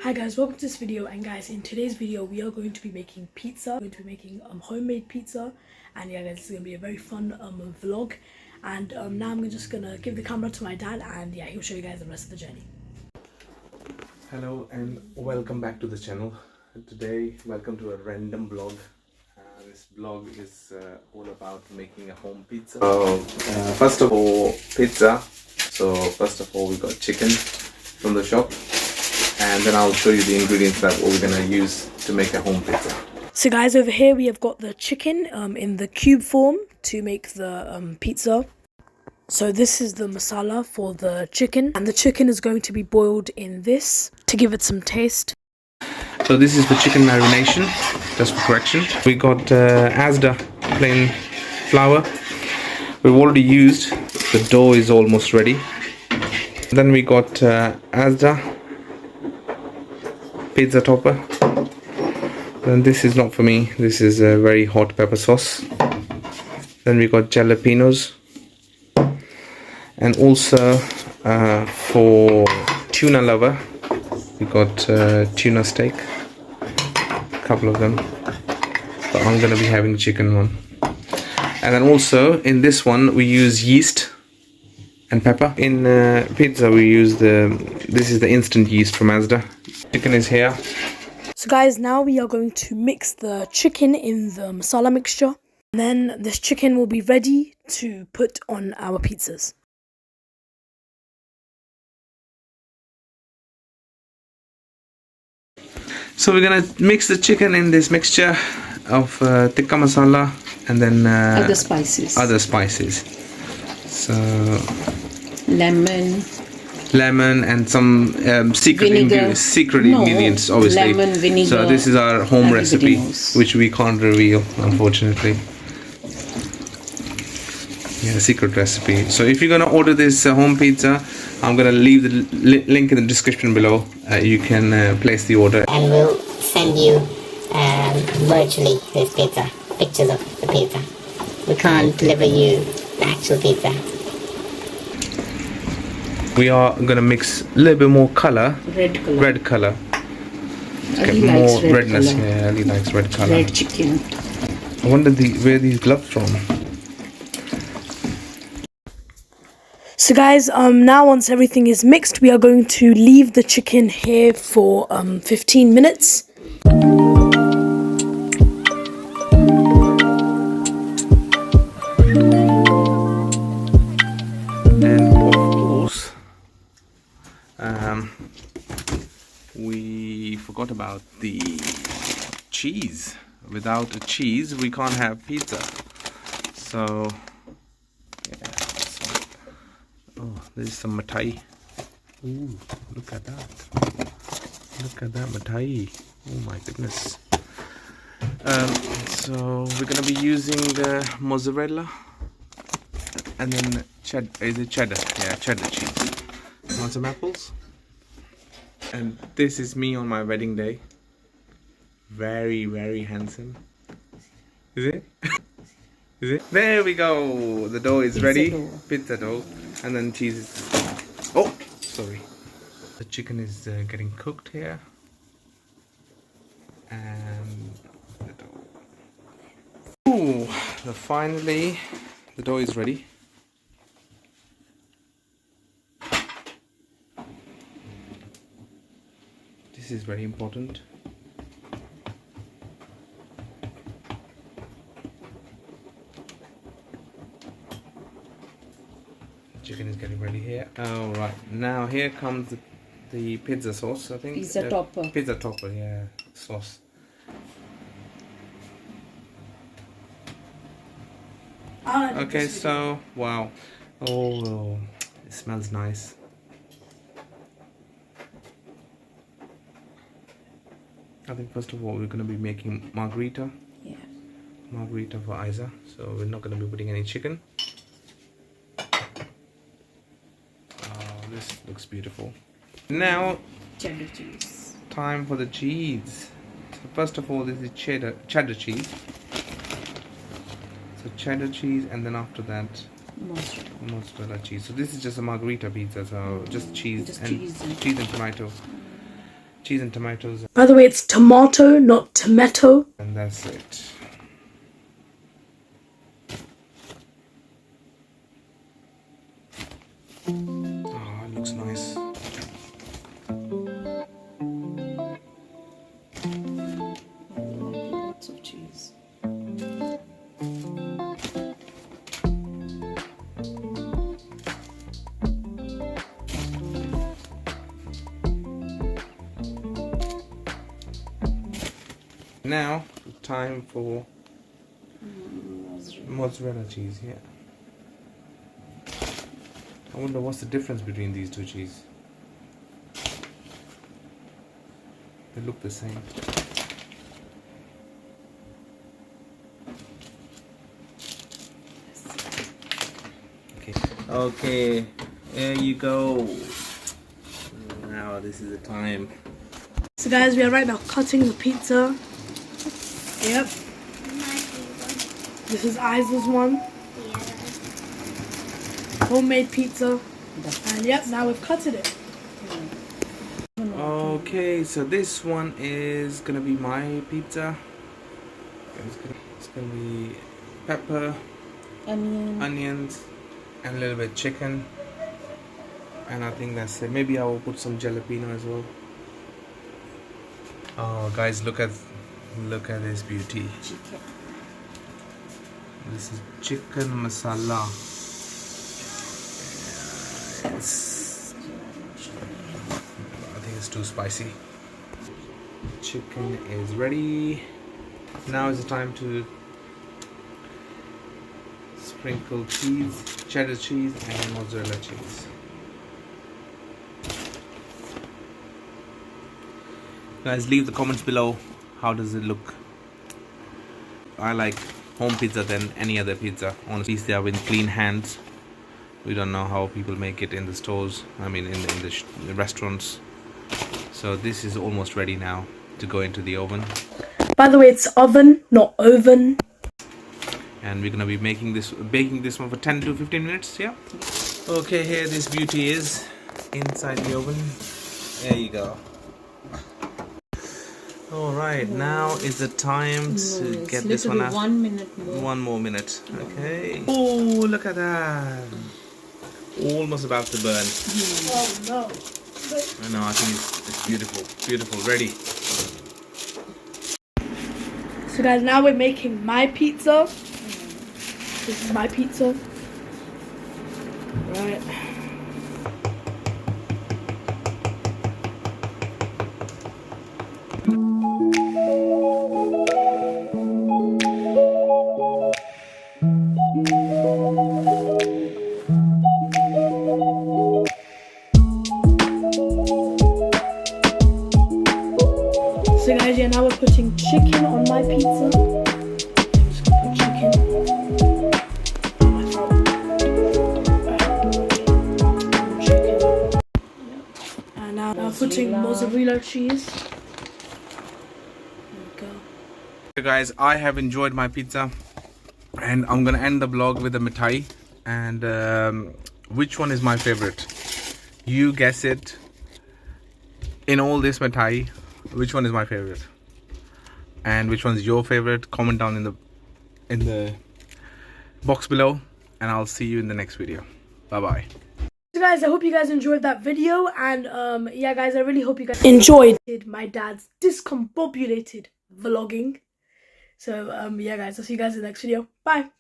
Hi guys, welcome to this video. And guys, in today's video we are going to be making pizza. We're going to be making homemade pizza, and yeah guys, this is going to be a very fun vlog. And now I'm just going to give the camera to my dad, and yeah, he'll show you guys the rest of the journey. Hello and welcome back to the channel. Today, welcome to a random vlog. This vlog is all about making a home pizza. First of all, pizza. So first of all, we got chicken from the shop, and then I'll show you the ingredients that we're gonna use to make a home pizza. So guys, over here we have got the chicken in the cube form to make the pizza. So this is the masala for the chicken, and the chicken is going to be boiled in this to give it some taste. So this is the chicken marination, just for correction. We got Asda plain flour. We've already used. The dough is almost ready. Then we got Asda pizza topper. Then this is not for me. This is a very hot pepper sauce. Then we got jalapenos. And also for tuna lover, we got tuna steak. A couple of them. But I'm gonna be having chicken one. And then also in this one we use yeast and pepper. In pizza we use this is the instant yeast from Asda. Chicken is here. So guys, now we are going to mix the chicken in the masala mixture, and then this chicken will be ready to put on our pizzas. So we're gonna mix the chicken in this mixture of tikka masala and then other spices. So lemon and some secret ingredients, obviously. Lemon, vinegar. So this is our home recipe, knows. which we can't reveal, unfortunately. Yeah, secret recipe. So if you're gonna order this home pizza, I'm gonna leave the link in the description below. You can place the order, and we'll send you virtually this pizza, pictures of the pizza. We can't deliver you the actual pizza. we are gonna mix a little bit more color, red color. Get more redness. Color. Yeah, Ali likes red color. Red chicken. I wonder where these gloves from. So guys, now once everything is mixed, we are going to leave the chicken here for 15 minutes. And of course, we forgot about the cheese. Without a cheese, we can't have pizza. So, yeah. Oh, there's some mithai. Ooh, look at that. Look at that mithai. Oh my goodness. So we're gonna be using the mozzarella and then cheddar. Is it cheddar? Yeah, cheddar cheese. Want some apples? And this is me on my wedding day. Very, very handsome. Is it? Is it? There we go. The dough is ready. Pizza dough. And then cheese is... Oh, sorry. The chicken is getting cooked here. And the dough. Ooh, finally the dough is ready. This is very important. Chicken is getting ready here. Oh right, now here comes the pizza sauce. I think Pizza topper. Pizza topper, yeah, sauce. Okay, so wow, oh, it smells nice. I think first of all we're going to be making margherita. Yeah. Margherita for Isa. So we're not going to be putting any chicken. This looks beautiful. Now, Cheddar cheese. Time for the cheese. So first of all, this is cheddar cheese. So cheddar cheese, and then after that, mozzarella cheese. So this is just a margherita pizza. So just cheese and tomato. cheese and tomatoes. By the way, it's tomato, not tomato. And that's it. Oh, it looks nice. Lots of cheese. Now, time for mozzarella cheese, yeah. I wonder what's the difference between these two cheese. They look the same. Okay, there you go. Now this is the time. So guys, we are right now cutting the pizza. Yep. This is Isa's one. Homemade pizza. And yep, now we've cutted it. Okay, so this one is gonna be my pizza. It's gonna be pepper, onions, and a little bit chicken. And I think that's it. Maybe I will put some jalapeno as well. Oh, guys, look at this beauty. Chicken. This is chicken masala. I think it's too spicy. Chicken is ready. Now is the time to sprinkle cheese, cheddar cheese and mozzarella cheese. Guys, leave the comments below. How does it look? I like home pizza than any other pizza. Honestly, they are with clean hands. We don't know how people make it in the stores. I mean, in the restaurants. So this is almost ready now to go into the oven. By the way, it's oven, not oven. And we're gonna be baking this one for 10 to 15 minutes. Yeah. Okay, here this beauty is inside the oven. There you go. Alright, now is the time to get this one out. 1 minute more. One more minute. Okay. Oh, look at that. Almost about to burn. Oh no. I know, I think it's beautiful. Beautiful. Ready. So guys, now we're making my pizza. This is my pizza. Right. So guys, yeah, now we're putting chicken on my pizza. I'm just gonna put chicken on my throat. Chicken. And now putting mozzarella cheese. There we go. Okay, guys, I have enjoyed my pizza, and I'm gonna end the vlog with a mithai. And which one is my favorite? You guess it. In all this mithai, which one is my favorite? And which one's your favorite? Comment down in the box below, and I'll see you in the next video. Bye bye. So guys, I hope you guys enjoyed that video, and yeah guys, I really hope you guys enjoyed my dad's discombobulated vlogging. So yeah guys, I'll see you guys in the next video. Bye.